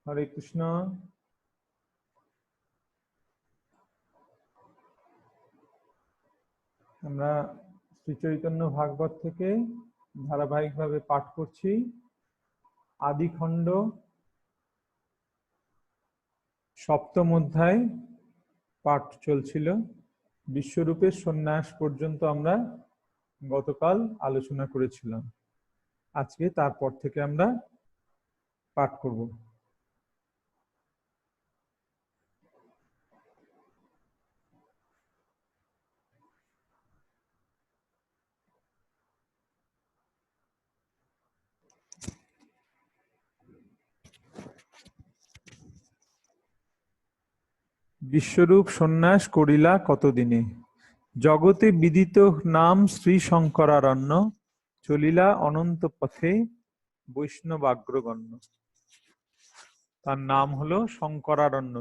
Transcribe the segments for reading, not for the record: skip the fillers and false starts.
হরে কৃষ্ণ। আমরা শ্রী চৈতন্য ভাগবত থেকে ধারাবাহিকভাবে পাঠ করছি। আদি খণ্ড সপ্তম অধ্যায় পাঠ চলছিল। বিশ্বরূপের সন্ন্যাস পর্যন্ত আমরা গতকাল আলোচনা করেছিলাম। আজকে তারপর থেকে আমরা পাঠ করব। বিশ্বরূপ সন্ন্যাস করিলা কতদিনে, জগতে বিদিত নাম শ্রী শঙ্করারণ্য, চলিলা অনন্ত পথে বৈষ্ণবাগ্রগণ্য। তার নাম হলো শঙ্করারণ্য।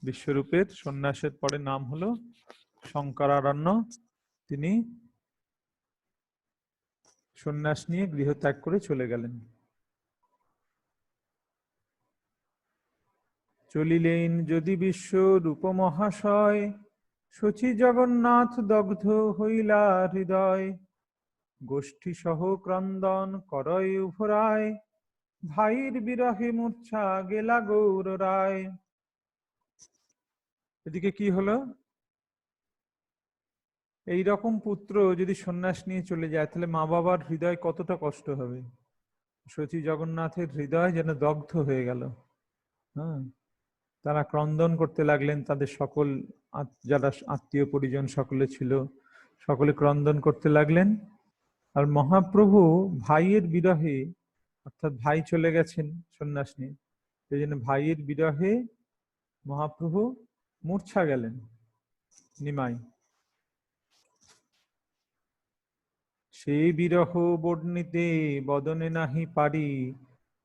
বিশ্বরূপের সন্ন্যাসের পরে নাম হলো শঙ্করারণ্য। তিনি সন্ন্যাস নিয়ে গৃহত্যাগ করে চলে গেলেন। চলিলেন যদি বিশ্বরূপ মহাশয়, শচী জগন্নাথ দগ্ধ হইলা হৃদয়, গোষ্ঠী সহ ক্রন্দন করয় উভরায়, ভাইয়ের বিরহে মূর্ছা গেলা গৌর রায়। এদিকে কি হলো? এই রকম পুত্র যদি সন্ন্যাস নিয়ে চলে যায় তাহলে মা বাবার হৃদয় কতটা কষ্ট হবে। শচী জগন্নাথের হৃদয় যেন দগ্ধ হয়ে গেল। হ্যাঁ, তারা ক্রন্দন করতে লাগলেন। তাদের সকল যারা আত্মীয় পরিজন সকলে ছিল, সকলে ক্রন্দন করতে লাগলেন। আর মহাপ্রভু ভাইয়ের বিরহে, অর্থাৎ ভাই চলে গেছেন সন্ন্যাস নিয়ে, সেই জন্য ভাইয়ের বিরহে মহাপ্রভু মূর্ছা গেলেন নিমাই। সেই বিরহ বর্ণিতে বদনে নাহি পারি,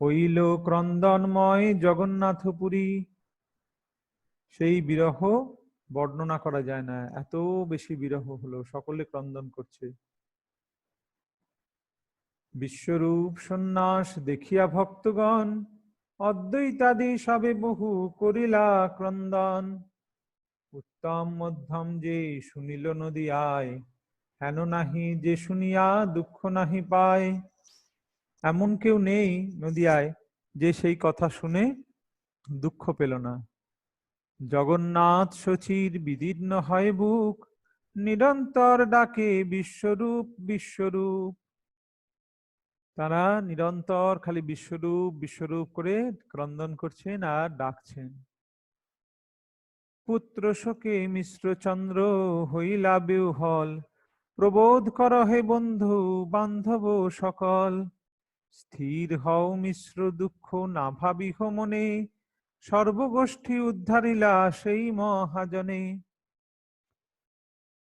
হইল ক্রন্দনময় জগন্নাথপুরী। সেই বিরহ বর্ণনা করা যায় না, এত বেশি বিরহ হলো, সকলে ক্রন্দন করছে। বিশ্বরূপ সন্ন্যাস দেখিয়া ভক্তগণ, অদ্বৈতাদি সবে বহু করিলা ক্রন্দন। উত্তম মধ্যম যে শুনিল নদী আয়, হেন নাহি যে শুনিয়া দুঃখ নাহি পায়। এমন কেউ নেই নদিয়ায় যে সেই কথা শুনে দুঃখ পেল না। জগন্নাথ শচীর বিদীর্ণ হয় বুক, নিরন্তর ডাকে বিশ্বরূপ বিশ্বরূপ। তারা নিরন্তর খালি বিশ্বরূপ বিশ্বরূপ করে ক্রন্দন করছেন আর ডাকছেন। পুত্র শোকে মিশ্র চন্দ্র হইলা বিহ্বল, প্রবোধ কর হে বন্ধু বান্ধব সকল। স্থির হও মিশ্র দুঃখ না ভাবিহ মনে, সর্বগোষ্ঠী উদ্ধারিলা সেই মহাজনে।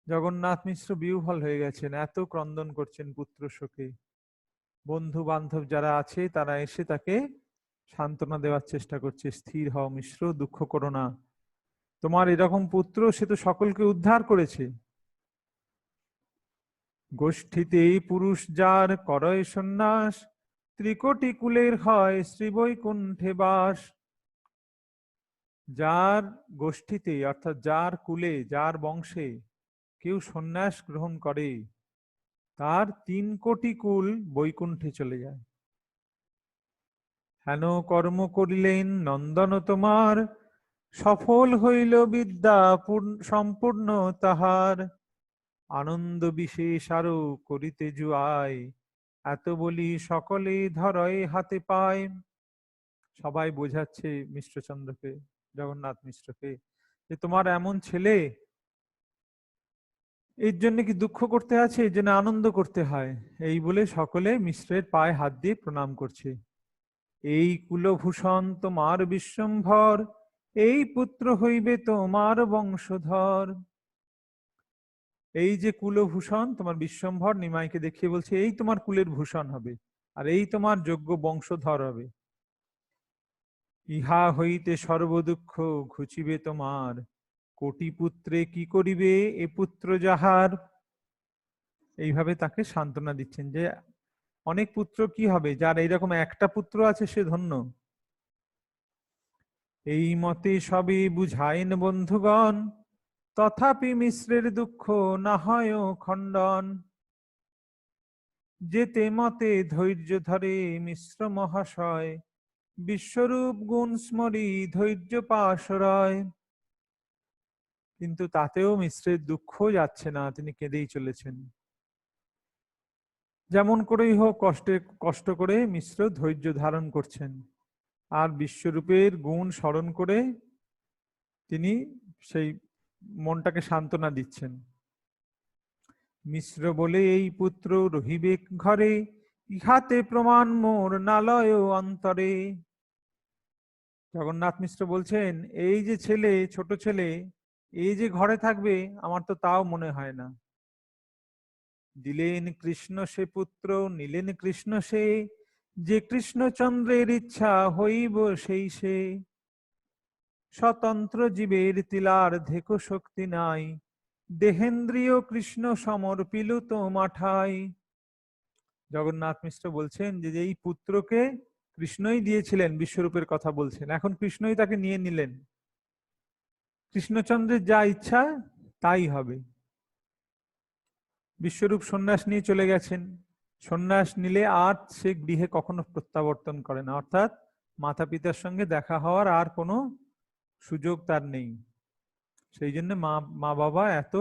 জগন্নাথ মিশ্র বিহ্বল হয়ে গেছেন, এত ক্রন্দন করছেন পুত্র শোকে। বন্ধু বান্ধব যারা আছে তারা এসে তাকে সান্ত্বনা দেওয়ার চেষ্টা করছে। স্থির হও মিশ্র, দুঃখ করো না, তোমার এরকম পুত্র, সে তো সকলকে উদ্ধার করেছে। গোষ্ঠীতে পুরুষ যার করয় সন্ন্যাস, ত্রিকোটি কুলের হয় শ্রীবৈকুণ্ঠে বাস। যার গোষ্ঠীতে অর্থাৎ যার কুলে যার বংশে কেউ সন্ন্যাস গ্রহণ করে, তার 3 কোটি কুল বৈকুণ্ঠে চলে যায়। হেন কর্ম করিলেন নন্দন তোমার, সফল হইল বিদ্যা সম্পূর্ণ তাহার। আনন্দ বিশেষ আরো করিতে জুয়ায়, এত বলি সকলে ধরয় হাতে পায়। সবাই বোঝাচ্ছে মিশ্রচন্দ্রকে, জগন্নাথ মিশ্রকে, যে তোমার এমন ছেলে, এর জন্য কি দুঃখ করতে আছে, এর জন্য আনন্দ করতে হয়। এই বলে সকলে মিশ্রের পায়ে হাত দিয়ে প্রণাম করছে। এই কুলভূষণ তোমার বিশ্বম্ভর, এই পুত্র হইবে তোমার বংশধর। এই যে কুলভূষণ তোমার বিশ্বম্ভর, নিমাইকে দেখিয়ে বলছে এই তোমার কুলের ভূষণ হবে, আর এই তোমার যোগ্য বংশধর হবে। ইহা হইতে সর্বদুঃখ ঘুচিবে তোমার, কোটি পুত্রে কি করিবে এ পুত্র যাহার। এইভাবে তাকে সান্ত্বনা দিচ্ছেন যে অনেক পুত্র কি হবে? যার এইরকম একটা পুত্র আছে সে ধন্য। এই মতে সবই বুঝাইন বন্ধুগণ, তথাপি মিশ্রের দুঃখ না হয় খণ্ডন। যেতে মতে ধৈর্য ধরে মিশ্র মহাশয়, বিশ্বরূপ গুণ স্মরি ধৈর্য পাশরয়। কিন্তু তাতেও মিশ্রের দুঃখ যাচ্ছে না, তিনি কেঁদেই চলেছেন। যেমন করেই হোক কষ্ট করে মিশ্র ধৈর্য ধারণ করছেন, আর বিশ্বরূপের গুণ স্মরণ করে তিনি সেই মনটাকে সান্ত্বনা দিচ্ছেন। মিশ্র বলে এই পুত্র রহিবে ঘরে, ইহাতে প্রমাণ মোর নালয় অন্তরে। জগন্নাথ মিশ্র বলছেন, এই যে ছেলে, ছোট ছেলে, এই যে ঘরে থাকবে আমার তো তাও মনে হয় না। দিলেন কৃষ্ণ সে পুত্র, নিলেন কৃষ্ণ সে, যে কৃষ্ণচন্দ্রের ইচ্ছা হইব সেই সে। স্বতন্ত্র জীবের তিলার ধেকো শক্তি নাই, দেহেন্দ্রীয় কৃষ্ণ সমর্পিল তো মাঠাই। জগন্নাথ মিশ্র বলছেন যে এই পুত্রকে কৃষ্ণই দিয়েছিলেন, বিশ্বরূপের কথা বলছেন, এখন কৃষ্ণই তাকে নিয়ে নিলেন, কৃষ্ণচন্দ্রের যা ইচ্ছা তাই হবে। বিশ্বরূপ সন্ন্যাস নিয়ে চলে গেছেন, সন্ন্যাস নিলে আর সে গৃহে কখনো প্রত্যাবর্তন করে না, অর্থাৎ মাতা পিতার সঙ্গে দেখা হওয়ার আর কোনো সুযোগ তার নেই। সেই জন্য মা বাবা এত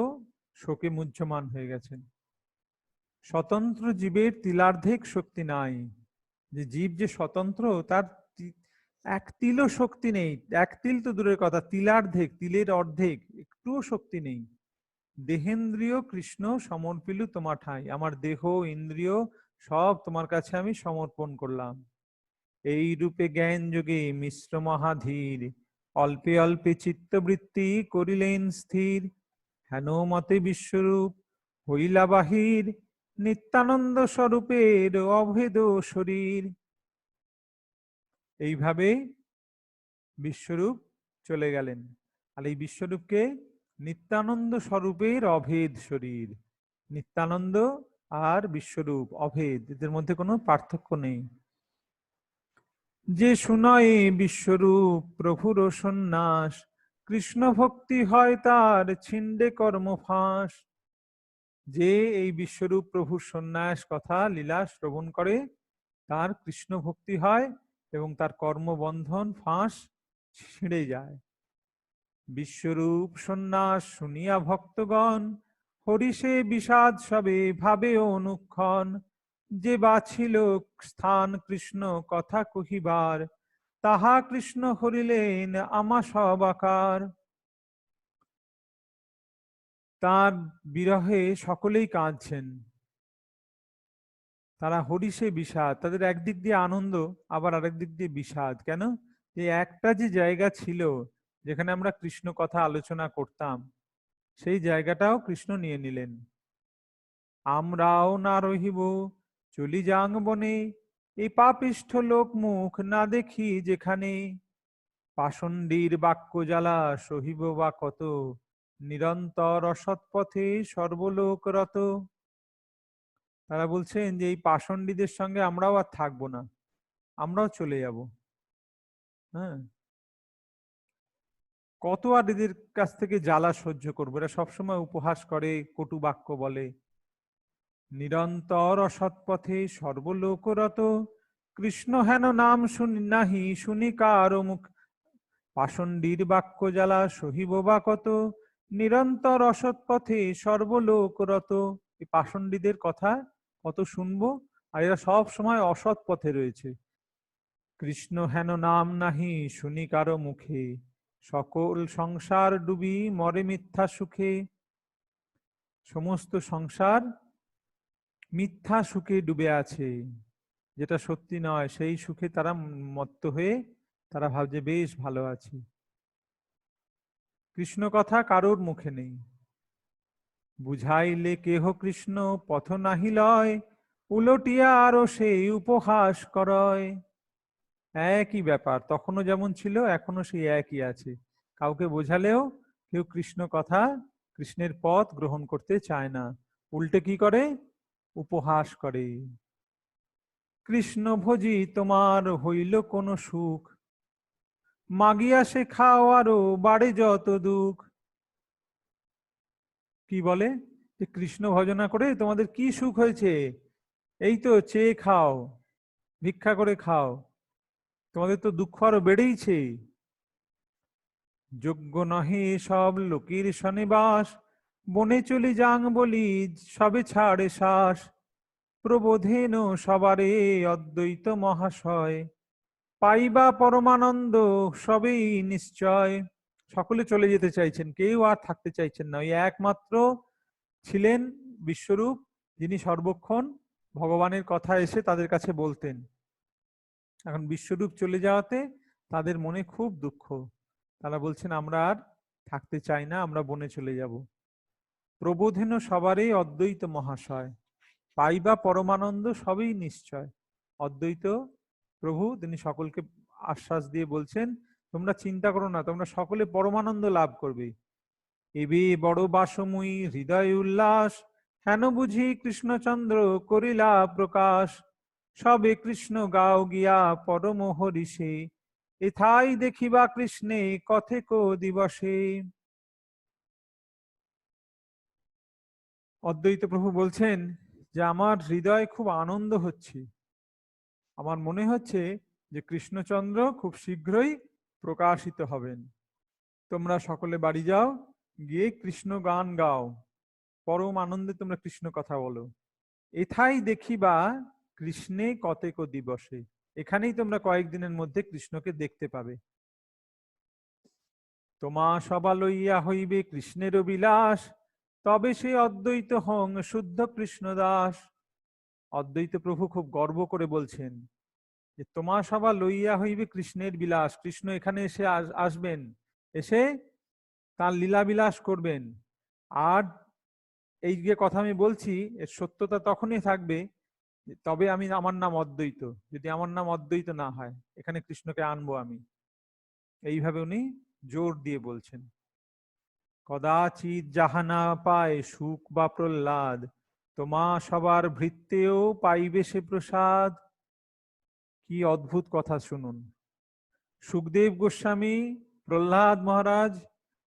শোকে মুহ্যমান হয়ে গেছেন। স্বতন্ত্র জীবের তিলার্ধেক শক্তি নাই, যে জীব যে স্বতন্ত্র তার এক তিলও শক্তি নেই, এক তিল তো দূরের কথা, তিলার্ধেক, তিলের অর্ধেক একটুও শক্তি নেই। দেহেন্দ্রিয় কৃষ্ণ সমর্পিলু তোমার ঠাই, আমার দেহ ইন্দ্রিয় সব তোমার কাছে আমি সমর্পণ করলাম। এই রূপে জ্ঞান যোগে মিশ্র মহাধীর, অল্পে অল্পে চিত্তবৃত্তি করিলেন স্থির। হেন মতে বিশ্বরূপ হইলা বাহির, নিত্যানন্দ স্বরূপের অভেদ শরীর। এইভাবে বিশ্বরূপ চলে গেলেন। আর এই বিশ্বরূপকে নিত্যানন্দ স্বরূপের অভেদ শরীর। নিত্যানন্দ আর বিশ্বরূপ অভেদ, এদের মধ্যে কোনো পার্থক্য নেই। যে শুনয়ে বিশ্বরূপ প্রভুর সন্ন্যাস, কৃষ্ণ ভক্তি হয় তার ছিন্ডে কর্মফাঁস। যে এই বিশ্বরূপ প্রভুর সন্ন্যাস কথা লীলা শ্রবণ করে তার কৃষ্ণ ভক্তি হয় এবং তার কর্মবন্ধন ফাঁস ছিঁড়ে যায়। বিশ্বরূপ সন্ন্যাস শুনিয়া ভক্তগণ, হরিষে বিষাদ সবে ভাবে অনুক্ষণ। যে বাছিল স্থান কৃষ্ণ কথা কহিবার, তাহা কৃষ্ণ হরিলেন আমা সব আকার। তার বিরহে সকলেই কাঁদছেন, তারা হরিষে বিষাদ, তাদের একদিক দিয়ে আনন্দ আবার আরেক দিক দিয়ে বিষাদ। কেন? যে একটা যে জায়গা ছিল যেখানে আমরা কৃষ্ণ কথা আলোচনা করতাম, সেই জায়গাটাও কৃষ্ণ নিয়ে নিলেন। আমরাও না রহিব চলি যাং বনে, এই পাপিষ্ঠ লোক মুখ না দেখি যেখানে। পাষণ্ডীর বাক্য জ্বালা সহিব বা কত, নিরন্তর অসৎ পথে সর্বলোক রত। তারা বলছেন যে এই পাষণ্ডীদের সঙ্গে আমরাও আর থাকবো না, আমরাও চলে যাব। হ্যাঁ, কত আর এদের কাছ থেকে জ্বালা সহ্য করবো, এরা সবসময় উপহাস করে, কটু বাক্য বলে। নিরন্তর অসৎ পথে সর্বলোকরত, কৃষ্ণ হেন নাম শুনি নাহি শুনি কারো মুখ। পাষণ্ডীর বাক্য জ্বালা সহিব বা কত, নিরন্তর অসৎ পথে সর্বলোকরত। এই পাষণ্ডীদের কথা কত শুনবো, আর এরা সব সময় অসৎ পথে রয়েছে। কৃষ্ণ হেন নাম নাহি শুনি কারো মুখে, সকল সংসার ডুবি মরে মিথ্যা সুখে। সমস্ত সংসার মিথ্যা সুখে ডুবে আছে, যেটা সত্যি নয়, সেই সুখে তারা মত্ত হয়ে তারা ভাবছে বেশ ভালো আছে। কৃষ্ণ কথা কারোর মুখে নেই। বুঝাইলে কেহ কৃষ্ণ পথ নাহি লয়, উলটিয়া আরো সেই উপহাস করয়। একই ব্যাপার, তখনও যেমন ছিল এখনো সেই একই আছে। কাউকে বোঝালেও কেউ কৃষ্ণ কথা, কৃষ্ণের পথ গ্রহণ করতে চায় না, উল্টে কি করে? উপহাস করে। কৃষ্ণ ভোজি তোমার হইল কোন সুখ, মাগিয়া সে খাও আরো বাড়ে যত দুঃখ। কি বলে যে কৃষ্ণ ভজনা করে তোমাদের কি সুখ হয়েছে? এই তো চেয়ে খাও, ভিক্ষা করে খাও, তোমাদের তো দুঃখ আরো বেড়েইছে। যোগ্য নহে সব লোকের সনিবাস, বনে চলে যাং বলি সবে ছাড়ে শ্বাস। প্রবোধেন সবারে অদ্বৈত মহাশয়, পাইবা পরমানন্দ সবেই নিশ্চয়। সকলে চলে যেতে চাইছেন, কেউ আর থাকতে চাইছেন না। ওই একমাত্র ছিলেন বিশ্বরূপ, যিনি সর্বক্ষণ ভগবানের কথা এসে তাদের কাছে বলতেন। এখন বিশ্বরূপ চলে যাওয়াতে তাদের মনে খুব দুঃখ। তারা বলছেন আমরা আর থাকতে চাই না, আমরা বনে চলে যাব। প্রবোধেন সবারই অদ্বৈত মহাশয়, পাইবা পরমানন্দ সবই নিশ্চয়। অদ্বৈত প্রভু তিনি সকলকে আশ্বাস দিয়ে বলছেন তোমরা চিন্তা করো না, তোমরা সকলে পরমানন্দ লাভ করবে। এবে বড় বাসময়ী হৃদয় উল্লাস, হেন বুঝি কৃষ্ণচন্দ্র করিলা প্রকাশ। সবে কৃষ্ণ গাও গিয়া পরম হরিষে, এথাই দেখিবা কৃষ্ণে কথেক দিবসে। অদ্বৈত প্রভু বলছেন যে আমার হৃদয় খুব আনন্দ হচ্ছে, আমার মনে হচ্ছে যে কৃষ্ণচন্দ্র খুব শীঘ্রই প্রকাশিত হবেন। তোমরা সকলে বাড়ি যাও, গিয়ে কৃষ্ণ গান গাও, পরম আনন্দে তোমরা কৃষ্ণ কথা বলো। এথাই দেখিবা কৃষ্ণে কতেক দিবসে, এখানেই তোমরা কয়েকদিনের মধ্যে কৃষ্ণকে দেখতে পাবে। তোমা সবা লইয়া হইবে কৃষ্ণের বিলাস, তবে সে অদ্বৈত হং শুদ্ধ কৃষ্ণ দাস। অদ্বৈত প্রভু খুব গর্ব করে বলছেন যে তোমা সবা লইয়া হইবে কৃষ্ণের বিলাস, কৃষ্ণ এখানে এসে আসবেন, এসে তার লীলা বিলাস করবেন। আর এই যে কথা আমি বলছি এর সত্যতা তখনই থাকবে তবে আমি, আমার নাম অদ্বৈত, যদি আমার নাম অদ্বৈত না হয় এখানে কৃষ্ণকে আনবো আমি। এইভাবে উনি জোর দিয়ে বলছেন। কদাচিৎ যাহা পায় সুখ বা প্রহ্লাদ, তোমা সবার ভৃত্যেও পাইবে সে প্রসাদ। কি অদ্ভুত কথা শুনুন। সুখদেব গোস্বামী, প্রহ্লাদ মহারাজ,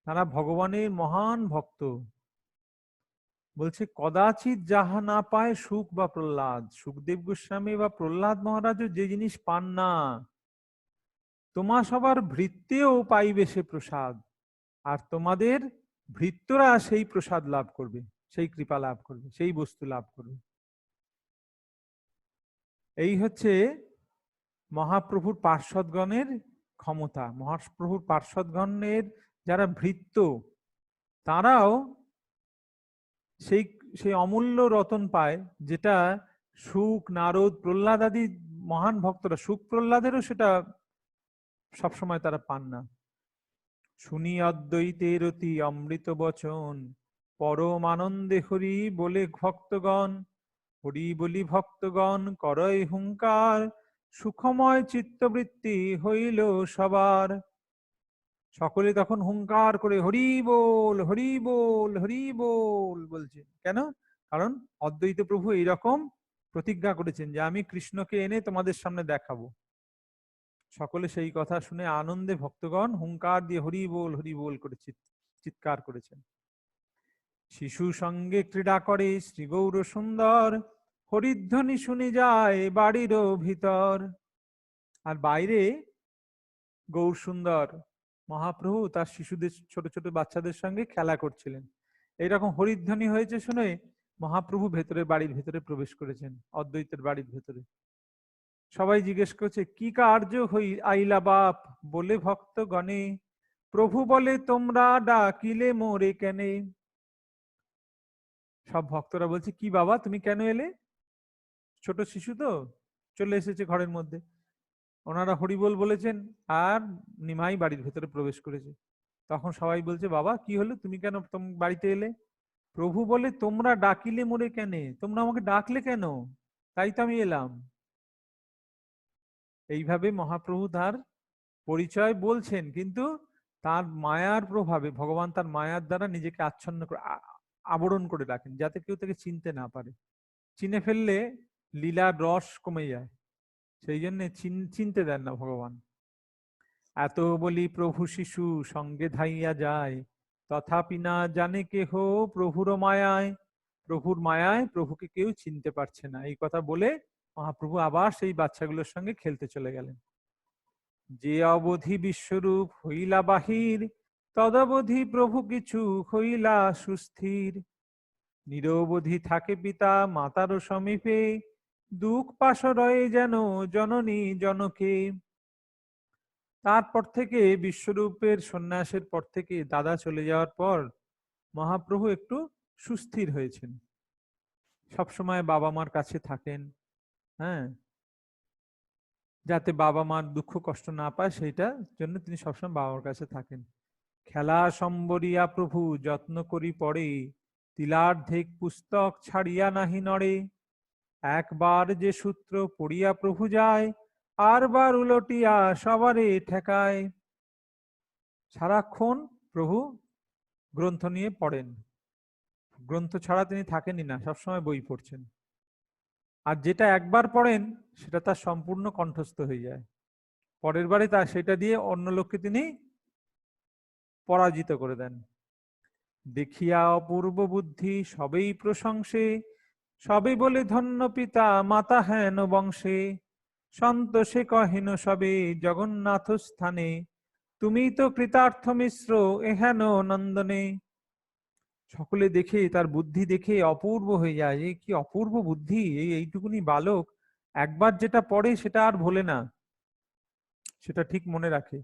তারা ভগবানের মহান ভক্ত। বলছে কদাচিৎ যাহা না পায় সুখ বা প্রহ্লাদ, সুখদেব গোস্বামী বা প্রহ্লাদ মহারাজও যে জিনিস পান না, তোমা সবার ভৃত্যেও পাইবে সে প্রসাদ। আর তোমাদের ভৃত্যরা সেই প্রসাদ লাভ করবে, সেই কৃপা লাভ করবে, সেই বস্তু লাভ করবে। এই হচ্ছে মহাপ্রভুর পার্শ্বদগণের ক্ষমতা। মহাপ্রভুর পার্শ্বদগণের যারা ভৃত্য, তারাও সেই সেই অমূল্য রতন পায়, যেটা সুখ, নারদ, প্রহ্লাদ আদি মহান ভক্তরা, সুখ প্রহ্লাদেরও সেটা সবসময় তারা পান না। শুনি অদ্বৈতের অতি অমৃত বচন, পরম আনন্দে হরি বলে ভক্তগণ। হরি বলি ভক্তগণ করয় হুঙ্কার, সুখময় চিত্তবৃত্তি হইল সবার। সকলে তখন হুঙ্কার করে হরি বল হরি বল হরি বল বলছে। কেন? কারণ অদ্বৈত প্রভু এইরকম প্রতিজ্ঞা করেছেন যে আমি কৃষ্ণকে এনে তোমাদের সামনে দেখাবো। সকলে সেই কথা শুনে আনন্দে ভক্তগণ হুঙ্কার দিয়ে হরি বল করে চিৎকার করেছেন। শিশু সঙ্গে ক্রীড়া করে শ্রী গৌর সুন্দর, হরিধ্বনি শুনে যায় বাড়ির ভিতর। আর বাইরে গৌর সুন্দর মহাপ্রভু তার শিশুদের, ছোট ছোট বাচ্চাদের সঙ্গে খেলা করছিলেন। এইরকম হরিধ্বনি হয়েছে শুনে মহাপ্রভু ভেতরে, বাড়ির ভেতরে প্রবেশ করেছেন, অদ্বৈতের বাড়ির ভেতরে। সবাই জিজ্ঞেস করছে কি কার্য হই আইলা বাপ, বলে ভক্ত গণে, প্রভু বলে তোমরা ডাকিলে মোরে কেনে। সব ভক্তরা বলছে কি বাবা তুমি কেন এলে? ছোট শিশু তো চলে এসেছে ঘরের মধ্যে। ওনারা হরিবোল বলেছেন আর নিমাই বাড়ির ভেতরে প্রবেশ করেছে। তখন সবাই বলছে বাবা কি হলো, তুমি কেন বাড়িতে এলে? প্রভু বলে তোমরা ডাকিলে মোরে কেনে, তোমরা আমাকে ডাকলে কেন? তাই তো আমি এলাম। এইভাবে মহাপ্রভু তার পরিচয় বলছেন, কিন্তু তার মায়ার প্রভাবে ভগবান তার মায়ার দ্বারা নিজেকে আচ্ছন্ন করে আবরণ করে রাখেন, যাতে কেউ তাকে চিনতে না পারে। চিনে ফেললে লীলার রস কমে যায়। সেই জন্য চিনতে দেন না ভগবান। এত বলি প্রভু শিশু সঙ্গে ধাইয়া যায়, তথাপি না জানে কেহ প্রভুর মায়ায়। প্রভুর মায়ায় প্রভুকে কেউ চিনতে পারছে না, এই কথা বলে মহাপ্রভু আবার সেই বাচ্চাগুলোর সঙ্গে খেলতে চলে গেলেন। যে অবধি বিশ্বরূপ হইলা বাহির, তদবধি প্রভু কিছু হইলা সুস্থির। নিরবধি থাকে পিতা মাতারও সমীপে, দুঃখ পাশরয়ে যেন জননী জনকে। তারপর থেকে বিশ্বরূপের সন্ন্যাসের পর থেকে দাদা চলে যাওয়ার পর মহাপ্রভু একটু সুস্থির হয়েছেন, সবসময় বাবা মার কাছে থাকেন, হ্যাঁ, যাতে বাবা মার দুঃখ কষ্ট না পায় সেইটার জন্য তিনি সবসময় বাবা মার কাছে থাকেন। খেলা সম্বরিয়া প্রভু যত্ন করি পড়ে, তিলার্ধেক পুস্তক ছাড়িয়া নাহি নড়ে। একবার যে সূত্র পড়িয়া প্রভু যায়, আর বার উলটিয়া সবারে ঠেকায়। সারাক্ষণ প্রভু গ্রন্থ নিয়ে পড়েন, গ্রন্থ ছাড়া তিনি থাকেনই না, সবসময় বই পড়ছেন। আর যেটা একবার পড়েন সেটা তার সম্পূর্ণ কণ্ঠস্থ হয়ে যায়, পরের বারে তার সেটা দিয়ে অন্য লোককে তিনি পরাজিত করে দেন। দেখিয়া অপূর্ব বুদ্ধি সবেই প্রশংসে, সবে বলে ধন্য পিতা মাতা হেন বংশে। সন্তোষে কহেন সবে জগন্নাথ স্থানে, তুমি তো কৃতার্থ মিশ্র এহেন নন্দনে। সকলে দেখে তার বুদ্ধি দেখে অপূর্ব হয়ে যায়, এই কি অপূর্ব বুদ্ধি, এইটুকুনি বালক একবার যেটা পড়ে সেটা আর ভোলে না, সেটা ঠিক মনে রাখে।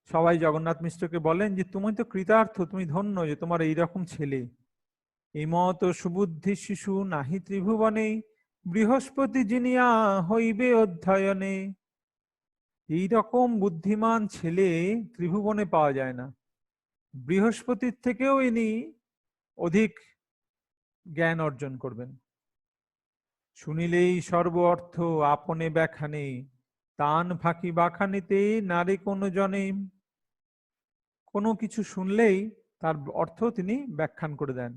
সবাই জগন্নাথ মিশ্রকে বলেন যে তুমি তো কৃতার্থ, তুমি ধন্য যে তোমার এইরকম ছেলে। এমত সুবুদ্ধি শিশু নাহি ত্রিভুবনে, বৃহস্পতি জিনিয়া হইবে অধ্যয়নে। এইরকম বুদ্ধিমান ছেলে ত্রিভুবনে পাওয়া যায় না, বৃহস্পতির থেকেও ইনি অধিক জ্ঞান অর্জন করবেন। শুনিলেই সর্ব অর্থ আপনে ব্যাখানে, তান ফাঁকি বাখানিতে নারে কোনো জনে। কোনো কিছু শুনলেই তার অর্থ তিনি ব্যাখ্যান করে দেন।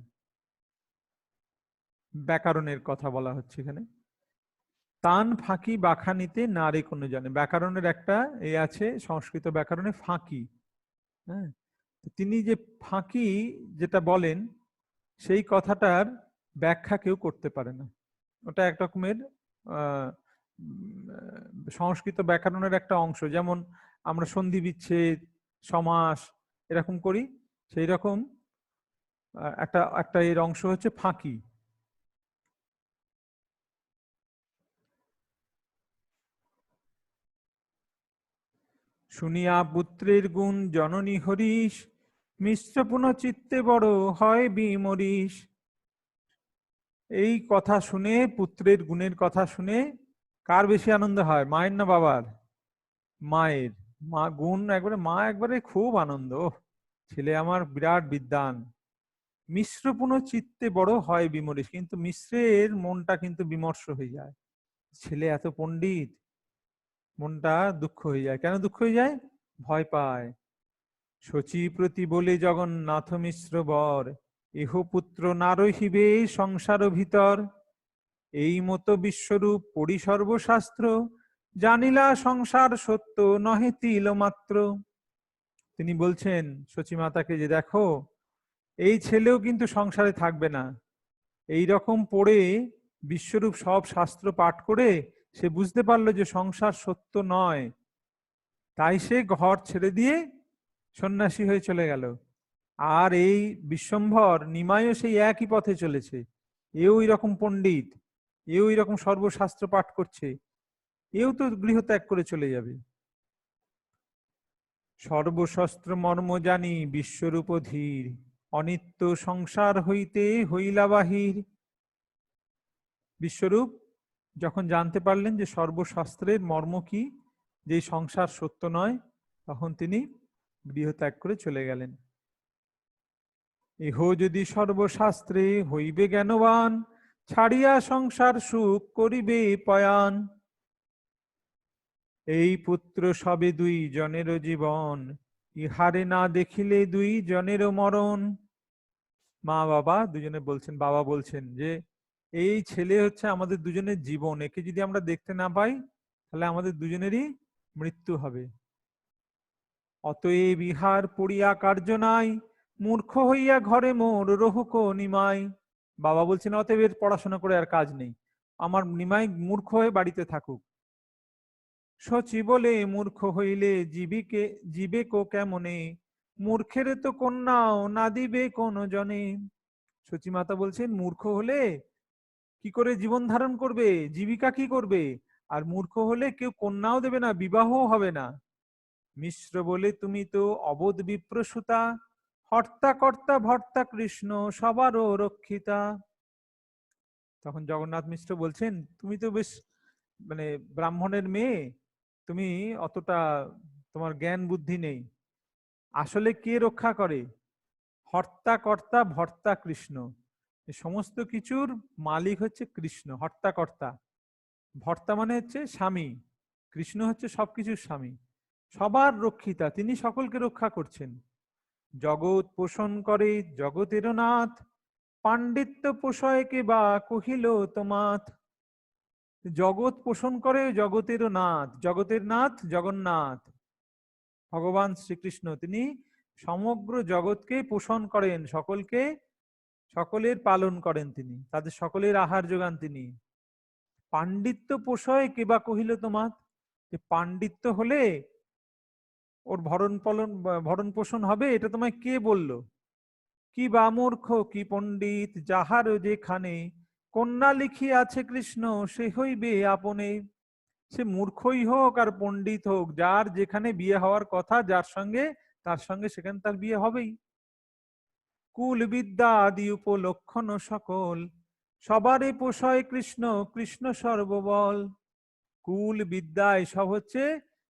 ব্যাকরণের কথা বলা হচ্ছে এখানে। তান ফাঁকি বাখানিতে নারে কোনো জনে, ব্যাকরণের একটা আছে, সংস্কৃত ব্যাকরণে ফাঁকি, হ্যাঁ, তিনি যে ফাঁকি যেটা বলেন সেই কথাটার ব্যাখ্যা কেউ করতে পারে না। ওটা এক রকমের সংস্কৃত ব্যাকরণের একটা অংশ, যেমন আমরা সন্ধি বিচ্ছেদ সমাস এরকম করি, সেই রকম একটা একটা এর অংশ হচ্ছে ফাঁকি। শুনিয়া পুত্রের গুণ জননী হরিশ, মিশ্র পুনঃ চিত্তে বড় হয় বিমরিশ। এই কথা শুনে, পুত্রের গুণের কথা শুনে কার বেশি আনন্দ হয়, মায়ের না বাবার? মায়ের। মা গুণ একবারে, মা একবারে খুব আনন্দ, ছেলে আমার বিরাট বিদ্বান। মিশ্র পুনঃ চিত্তে বড় হয় বিমরিশ, কিন্তু মিশ্রের মনটা কিন্তু বিমর্ষ হয়ে যায়, ছেলে এত পণ্ডিত, মনটা দুঃখ হয়ে যায়। কেন দুঃখ হয়ে যায়? ভয় পায়। শচী প্রতি বলে জগন্নাথ মিশ্র বর, ইহ পুত্র না রহিবে সংসার ভিতর। এই মতো বিশ্বরূপ পড়ি সর্বশাস্ত্র, জানিলা সংসার সত্য নহে তিল মাত্র। তিনি বলছেন শচী মাতাকে যে দেখো, এই ছেলেও কিন্তু সংসারে থাকবে না, এই রকম পড়ে বিশ্বরূপ সব শাস্ত্র পাঠ করে সে বুঝতে পারলো যে সংসার সত্য নয়, তাই সে ঘর ছেড়ে দিয়ে সন্ন্যাসী হয়ে চলে গেল। আর এই বিশ্বম্ভর নিমাইও সেই একই পথে চলেছে, এও এরকম পণ্ডিত, এও এরকম সর্বশাস্ত্র পাঠ করছে, এও তো গৃহত্যাগ করে চলে যাবে। সর্বশস্ত্র মর্ম জানি বিশ্বরূপ ধীর, অনিত্য সংসার হইতে হইলা বাহির। বিশ্বরূপ যখন জানতে পারলেন যে সর্বশাস্ত্রের মর্ম কি, যে সংসার সত্য নয়, তখন তিনি গৃহত্যাগ করে চলে গেলেন। ইহ যদি সর্বশাস্ত্রে হইবে জ্ঞানবান, ছাড়িয়া সংসার সুখ করিবে পয়ান। এই পুত্র সবে দুই জনের জীবন, ইহারে না দেখিলে দুই জনের মরণ। মা বাবা দুজনে বলছেন, বাবা বলছেন যে এই ছেলে হচ্ছে আমাদের দুজনের জীবন, একে যদি আমরা দেখতে না পাই তাহলে আমাদের দুজনেরই মৃত্যু হবে। অতএব ইহার পড়িয়া কার্য নাই, মূর্খ হইয়া ঘরে মোর রহুক নিমাই। বাবা বলছেন অতএব এর পড়াশোনা করে আর কাজ নেই, আমার নিমাই মূর্খ হয়ে বাড়িতে থাকুক। শচী বলে মূর্খ হইলে জীবে কো কেমনে, মূর্খের তো কন্যাও না দিবে কোন জনে। সচী মাতা বলছেন মূর্খ হলে কি করে জীবন ধারণ করবে, জীবিকা কি করবে? আর মূর্খ হলে কেউ কন্যাও দেবে না, বিবাহও হবে না। মিশ্র বলে তুমি তো অবোধ বিপ্রসূতা, হর্তা কর্তা ভর্তা কৃষ্ণ সবারও রক্ষিতা। তখন জগন্নাথ মিশ্র বলছেন তুমি তো বেশ মানে ব্রাহ্মণের মেয়ে, তুমি অতটা তোমার জ্ঞান বুদ্ধি নেই। আসলে কে রক্ষা করে? হর্তা কর্তা ভর্তা কৃষ্ণ, এই সমস্ত কিছুর মালিক হচ্ছে কৃষ্ণ। হর্তা কর্তা, ভর্তা মানে হচ্ছে স্বামী, কৃষ্ণ হচ্ছে সবকিছুর স্বামী, সবার রক্ষিতা, তিনি সকলকে রক্ষা করছেন। জগৎ পোষণ করে জগতের নাথ, পাণ্ডিত্য পোষয় কে বা কহিল তোমাত। জগৎ পোষণ করে জগতেরও নাথ, জগতের নাথ জগন্নাথ ভগবান শ্রীকৃষ্ণ, তিনি সমগ্র জগৎকে পোষণ করেন, সকলকে সকলের পালন করেন, তিনি তাদের সকলের আহার যোগান তিনি। পাণ্ডিত্য পোষয় কে বা কহিল তোমাত, যে পাণ্ডিত্য হলে ওর ভরণ পোষণ হবে এটা তোমায় কে বললো? কি বা মূর্খ কি পণ্ডিত যাহার যেখানে, কন্যা লিখিয়াছে কৃষ্ণ সে হইবে আপনে। সে মূর্খই হোক আর পণ্ডিত হোক, যার যেখানে বিয়ে হওয়ার কথা যার সঙ্গে, তার সঙ্গে সেখানে তার বিয়ে হবেই। কুল বিদ্যা আদি উপলক্ষণ সকল, সবারই পোষয় কৃষ্ণ কৃষ্ণ সর্ববল। কুল বিদ্যা এসব হচ্ছে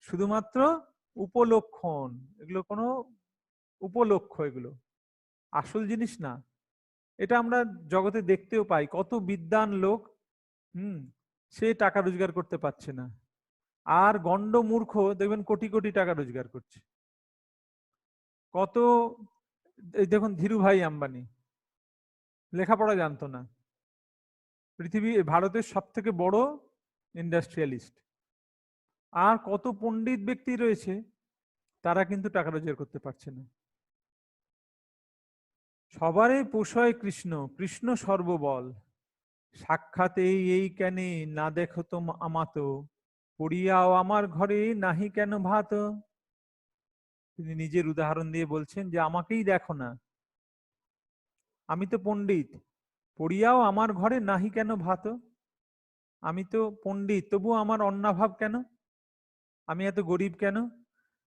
শুধুমাত্র উপলক্ষণ, এগুলো কোনো উপলক্ষ, এগুলো আসল জিনিস না। এটা আমরা জগতে দেখতেও পাই, কত বিদ্বান লোক সে টাকা রোজগার করতে পারছে না, আর গণ্ড মূর্খ দেখবেন কোটি কোটি টাকা রোজগার করছে। কত, এই দেখুন ধীরুভাই আম্বানি লেখাপড়া জানতো না, ভারতের সব থেকে বড় ইন্ডাস্ট্রিয়ালিস্ট। আর কত পণ্ডিত ব্যক্তি রয়েছে, তারা কিন্তু টাকা রোজগার করতে পারছে না। সবারই পোষয় কৃষ্ণ কৃষ্ণ সর্ববল, সাক্ষাৎ এই কেনে না দেখো তো আমাতো, পড়িয়াও আমার ঘরে নাহি কেন ভাত। তিনি নিজের উদাহরণ দিয়ে বলছেন যে আমাকেই দেখো না, আমি তো পণ্ডিত, পড়িয়াও আমার ঘরে নাহি কেন ভাত। আমি তো পণ্ডিত, তবু আমার অন্নাভাব কেন, আমি এত গরিব কেন?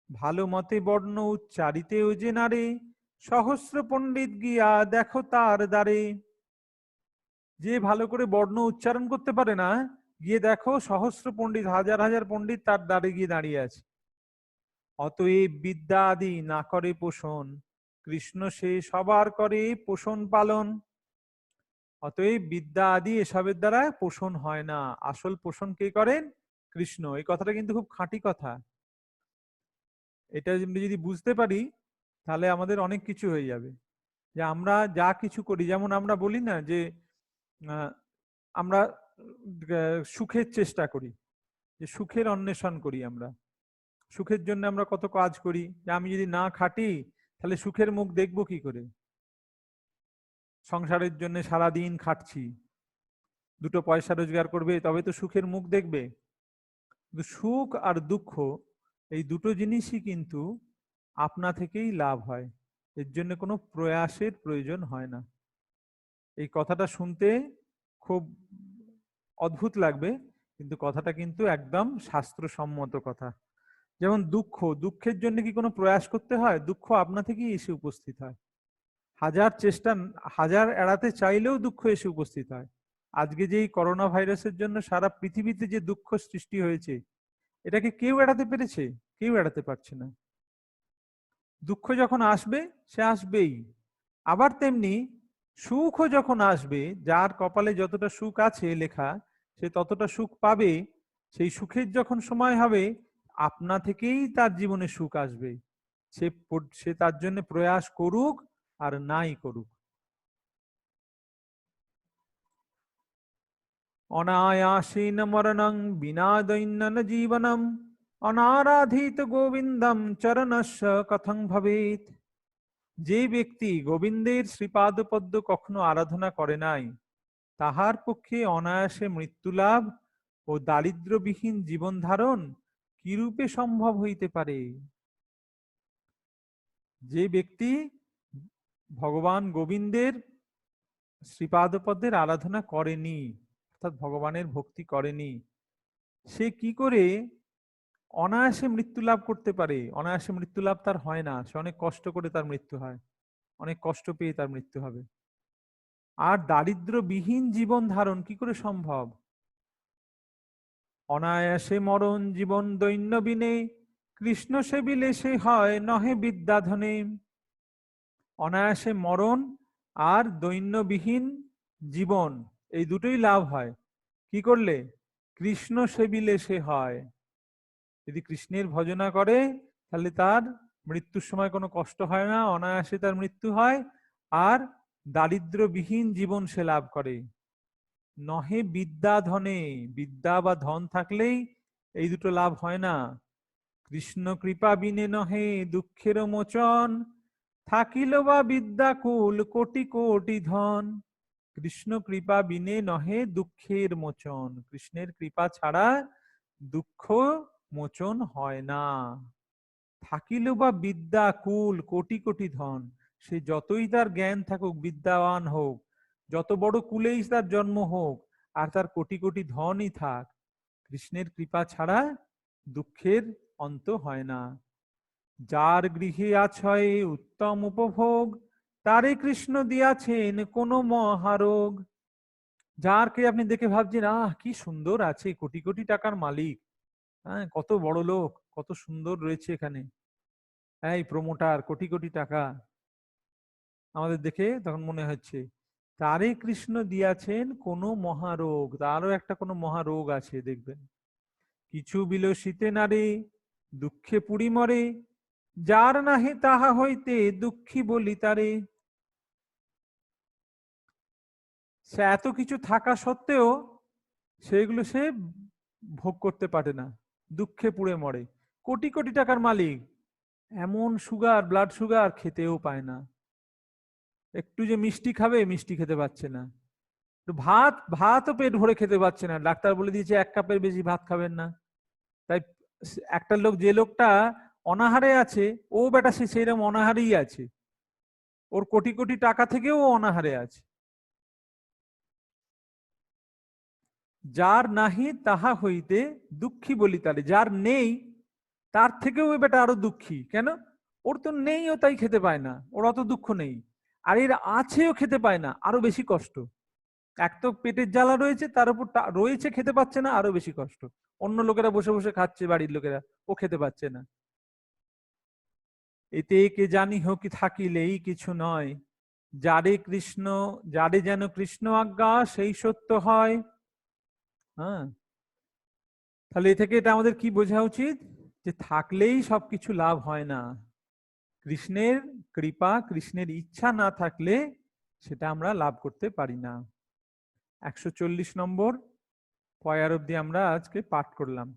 ভালো মতে বর্ণ উচ্চারিতে ও যে নারে, সহস্র পণ্ডিত গিয়া দেখো তার দ্বারে। যে ভালো করে বর্ণ উচ্চারণ করতে পারে না, গিয়ে দেখো সহস্র পণ্ডিত, হাজার হাজার পণ্ডিত তার দ্বারে গিয়ে দাঁড়িয়ে আছে। অতএব বিদ্যা আদি না করে পোষণ, কৃষ্ণ সে সবার করে পোষণ পালন। অতএব বিদ্যা আদি এসবের দ্বারা পোষণ হয় না, আসল পোষণ কে করেন? কৃষ্ণ। এই কথাটা কিন্তু খুব খাঁটি কথা, এটা যদি বুঝতে পারি তাহলে আমাদের অনেক কিছু হয়ে যাবে। যে আমরা যা কিছু করি, যেমন আমরা বলি না যে আমরা সুখের চেষ্টা করি, যে সুখের অন্বেষণ করি, আমরা সুখের জন্য আমরা কত কাজ করি, যে আমি যদি না খাটি তাহলে সুখের মুখ দেখবো কি করে? সংসারের জন্য সারাদিন খাটছি, দুটো পয়সা রোজগার করবে তবে তো সুখের মুখ দেখবে। সুখ আর দুঃখ এই দুটো জিনিসই কিন্তু আপনা থেকেই লাভ হয়, এর জন্য কোনো প্রয়াসের প্রয়োজন হয় না। এই কথাটা শুনতে খুব অদ্ভুত লাগবে, কিন্তু কথাটা কিন্তু একদম শাস্ত্রসম্মত কথা। যেমন দুঃখের জন্য কি কোনো প্রয়াস করতে হয়? দুঃখ আপনা থেকেই এসে উপস্থিত হয়, হাজার চেষ্টা, হাজার এড়াতে চাইলেও দুঃখ এসে উপস্থিত হয়। আজকে যে এই করোনা ভাইরাসের জন্য সারা পৃথিবীতে যে দুঃখ সৃষ্টি হয়েছে, এটাকে কেউ এড়াতে পেরেছে? কেউ এড়াতে পারছে না। দুঃখ যখন আসবে সে আসবেই। আবার তেমনি সুখও যখন আসবে, যার কপালে যতটা সুখ আছে লেখা, সে ততটা সুখ পাবে। সেই সুখের যখন সময় হবে, আপনা থেকেই তার জীবনে সুখ আসবে, সে তার জন্য প্রয়াস করুক আর নাই করুক। অনায়াসেন মরণং বিনা দৈন্যন জীবনম অনারাধিত গোবিন্দম চরণস্য কথং ভবেত। যে ব্যক্তি গোবিন্দের শ্রীপাদপদ্ম কখনো আরাধনা করে নাই, তাহার পক্ষে অনায়াসে মৃত্যু লাভ ও দারিদ্র্যবিহীন জীবন ধারণ কিরূপে সম্ভব হইতে পারে? যে ব্যক্তি ভগবান গোবিন্দের শ্রীপাদপদ্মের আরাধনা করেনি, অর্থাৎ ভগবানের ভক্তি করেনি, সে কি করে অনায়াসে মৃত্যু লাভ করতে পারে? অনায়াসে মৃত্যু লাভ তার হয় না, সে অনেক কষ্ট করে তার মৃত্যু হয়, অনেক কষ্ট পেয়ে তার মৃত্যু হবে। আর দারিদ্র্যবিহীন জীবন ধারণ কি করে সম্ভব? অনায়াসে মরণ জীবন দৈন্য বিনে কৃষ্ণ সেবিলে সে হয় নহে বিদ্যাধনে। অনায়াসে মরণ আর দৈন্যবিহীন জীবন, এই দুটোই লাভ হয় কি করলে? কৃষ্ণ সেবিলে সে হয়। যদি কৃষ্ণের ভজনা করে তাহলে তার মৃত্যুর সময় কোনো কষ্ট হয় না, অনায়াসে তার মৃত্যু হয়, আর দারিদ্র্যবিহীন জীবন সে লাভ করে। নহে বিদ্যা ধনে, বিদ্যা বা ধন থাকলেই এই দুটো লাভ হয় না। কৃষ্ণ কৃপা বিনে নহে দুঃখের মোচন, থাকিল বা বিদ্যাকুল কোটি কোটি ধন। কৃষ্ণ কৃপা বিনে নহে দুঃখের মোচন, কৃষ্ণের কৃপা ছাড়া দুঃখ মোচন হয় না। থাকিল বা বিদ্যাকুল কোটি কোটি ধন, সে যতই তার জ্ঞান থাকুক, বিদ্যাবান হোক, যত বড় কুলেই তার জন্ম হোক, আর তার কোটি কোটি ধনই থাক, কৃষ্ণের কৃপা ছাড়া দুঃখের অন্ত হয় না। যার গৃহে আছয় উত্তম উপভোগ, তারে কৃষ্ণ দিয়াছেন কোন মহারোগ। যারকে আপনি দেখে ভাবছেন আহ কি সুন্দর আছে, কোটি কোটি টাকার মালিক, হ্যাঁ কত বড় লোক, কত সুন্দর রয়েছে এখানে, এই প্রমোটার, কোটি কোটি টাকা, আমাদের দেখে তখন মনে হচ্ছে তারে কৃষ্ণ দিয়াছেন কোন মহারোগ, তারও একটা কোনো মহারোগ আছে দেখবেন। কিছু বিলসিতে নারে দুঃখে পুরি মরে, যার নাহে তাহা হইতে দুঃখী বলি তারে। সে এত কিছু থাকা সত্ত্বেও সেগুলো সে ভোগ করতে পারে না, দুঃখে পুড়ে মরে। কোটি কোটি টাকার মালিক, এমন সুগার, ব্লাড সুগার, খেতেও পায় না। একটু যে মিষ্টি খাবে, মিষ্টি খেতে পাচ্ছে না। ভাত, ভাতও পেট ভরে খেতে পাচ্ছে না, ডাক্তার বলে দিয়েছে 1 কাপের বেশি ভাত খাবেন না। তাই একটা লোক, যে লোকটা অনাহারে আছে, ও বেটা সে সেইরকম অনাহারেই আছে, ওর কোটি কোটি টাকা থেকেও ও অনাহারে আছে। যার নাহি তাহা হইতে দুঃখী বলি তারে, যার নেই তার থেকেও ওই বেটা আরো দুঃখী। কেন? ওর তো নেই, ও তাই খেতে পায় না, ওর অত দুঃখ নেই। আর এর আছেও খেতে পায় না, আরো বেশি কষ্ট। এক তো পেটের জ্বালা রয়েছে, তার উপর রয়েছে খেতে পাচ্ছে না, আরো বেশি কষ্ট। অন্য লোকেরা বসে বসে খাচ্ছে, বাড়ির লোকেরা, ও খেতে পাচ্ছে না। এতে কে জানি হোক থাকিলেই কিছু নয়, যারে কৃষ্ণ, যারে যেন কৃষ্ণ আজ্ঞা সেই সত্য হয়। হ্যাঁ, তাহলে এ থেকে এটা আমাদের কি বোঝা উচিত? যে থাকলেই সবকিছু লাভ হয় না, কৃষ্ণের কৃপা, কৃষ্ণের ইচ্ছা না থাকলে সেটা আমরা লাভ করতে পারি না। 140 নম্বর পয়ার অব্দি আমরা আজকে পাঠ করলাম।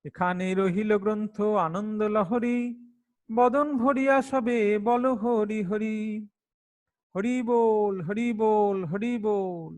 এখানে রহিল গ্রন্থ আনন্দ লহরী, বদন ভরিয়া সবে বল হরি হরি। হরি বল, হরি বল, হরি বল।